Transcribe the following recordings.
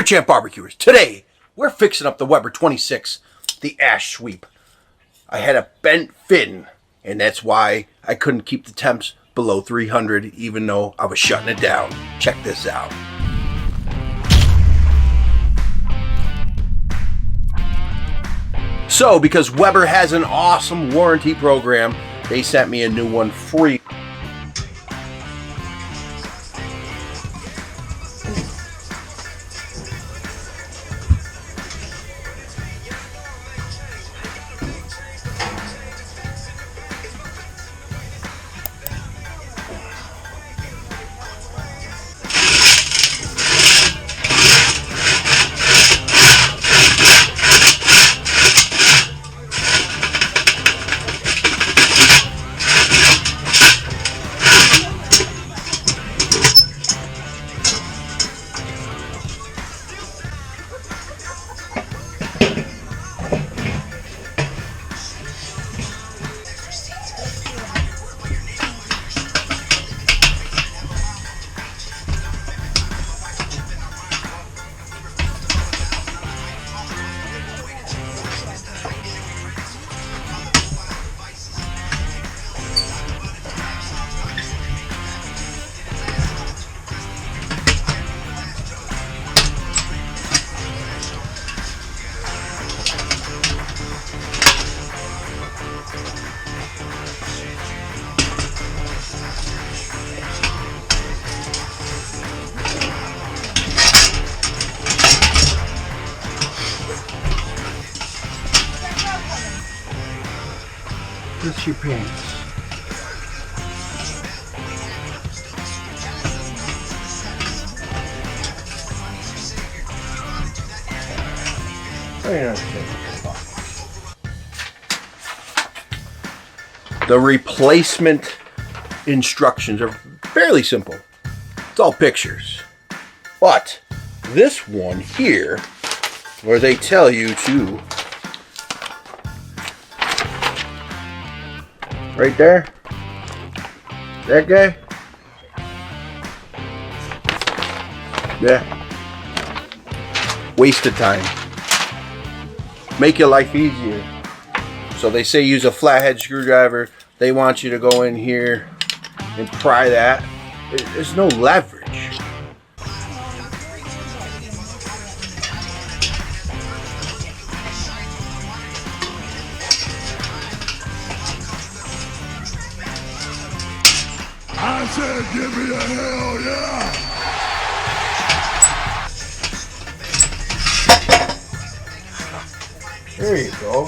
Beer Champ Barbecuers. Today, we're fixing up the Weber 26, the ash sweep. I had a bent fin, and that's why I couldn't keep the temps below 300, even though I was shutting it down. Check this out. So, because Weber has an awesome warranty program, they sent me a new one free. That's your pants. The replacement instructions are fairly simple. It's all pictures. But this one here, where they tell you to, right there, that guy, yeah, waste of time. Make your life easier. So they say use a flathead screwdriver. They want you to go in here and pry that. There's no leverage. I said give me a hell yeah! There you go.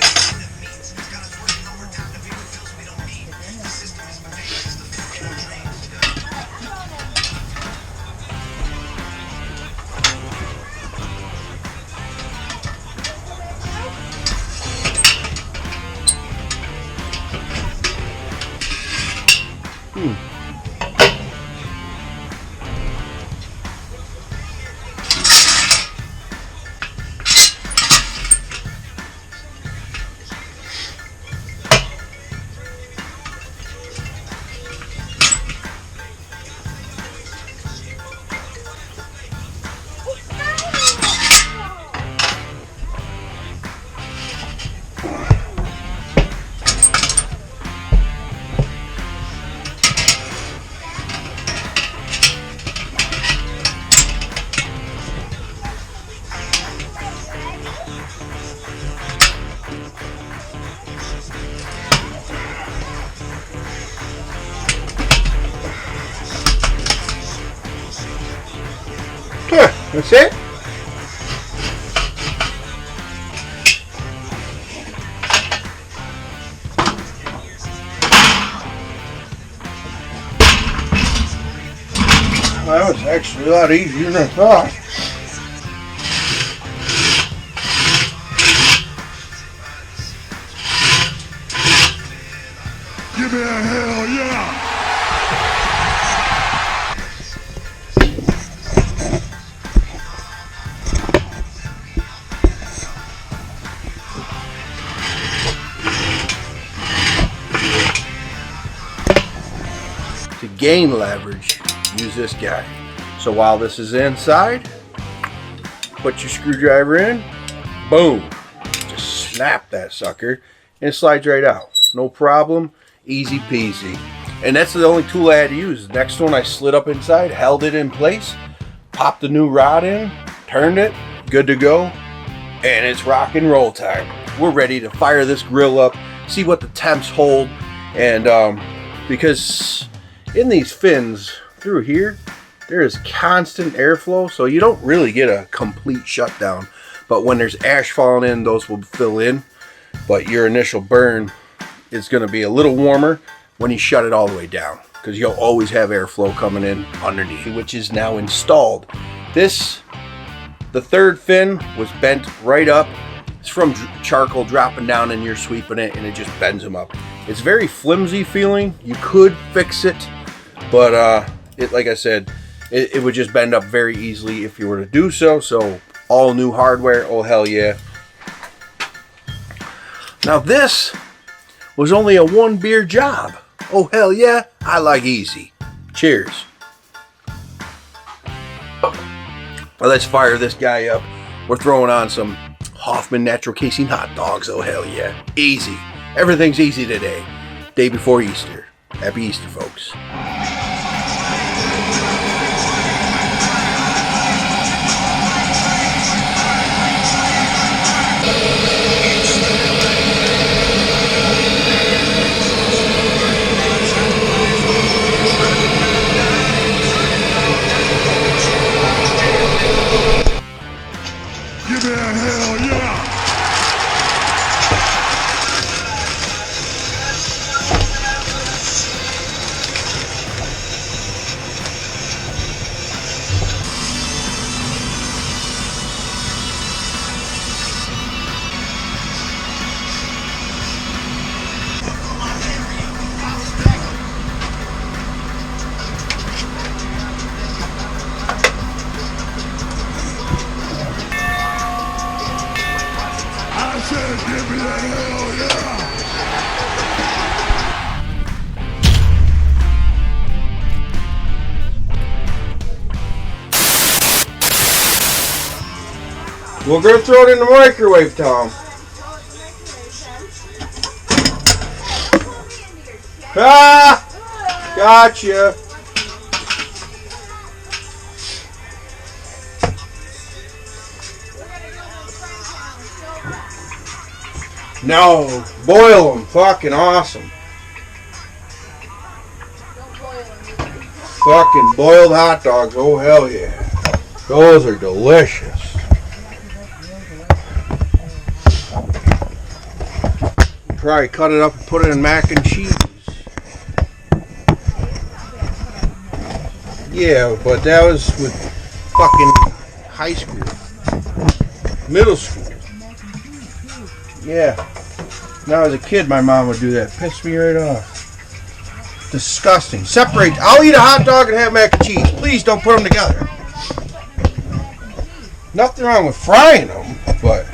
That's it? Well, that was actually a lot easier than I thought. Give me a hell yeah! To gain leverage, use this guy. So while this is inside, put your screwdriver in, boom, just snap that sucker, and it slides right out. No problem, easy peasy. And that's the only tool I had to use. The next one I slid up inside, held it in place, popped the new rod in, turned it, good to go, and it's rock and roll time. We're ready to fire this grill up, see what the temps hold, and because in these fins through here, there is constant airflow, so you don't really get a complete shutdown. But when there's ash falling in, those will fill in. But your initial burn is going to be a little warmer when you shut it all the way down, because you'll always have airflow coming in underneath, which is now installed. The third fin was bent right up. It's from charcoal dropping down and you're sweeping it, and it just bends them up. It's very flimsy feeling. You could fix it, but like I said, it would just bend up very easily if you were to do so. So all new hardware, oh hell yeah. Now this was only a 1 beer job. Oh hell yeah, I like easy. Cheers. Well, let's fire this guy up. We're throwing on some Hoffman natural casing hot dogs. Oh hell yeah, easy. Everything's easy today. Day before Easter. Happy Easter, folks. Give me a hell yeah! I said give me a hell yeah! We're gonna throw it in the microwave, Tom. Ah! Gotcha. No, boil them. Fucking awesome. Fucking boiled hot dogs. Oh hell yeah. Those are delicious. Probably cut it up and put it in mac and cheese. Yeah, but that was with fucking high school. Middle school. Yeah. When I was a kid, my mom would do that. Pissed me right off. Disgusting. Separate. I'll eat a hot dog and have mac and cheese. Please don't put them together. Nothing wrong with frying them, but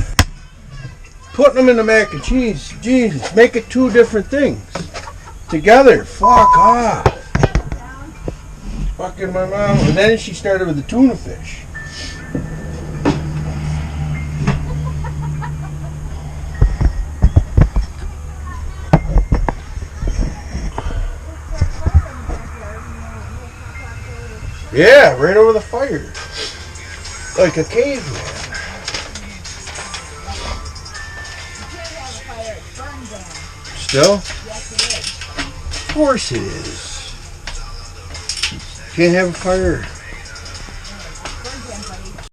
putting them in the mac and cheese, Jesus, make it two different things. Together, fuck off. Fucking my mom. And then she started with the tuna fish. Yeah, right over the fire. Like a caveman. Still? Yes, it is. Of course it is. Can't have a fire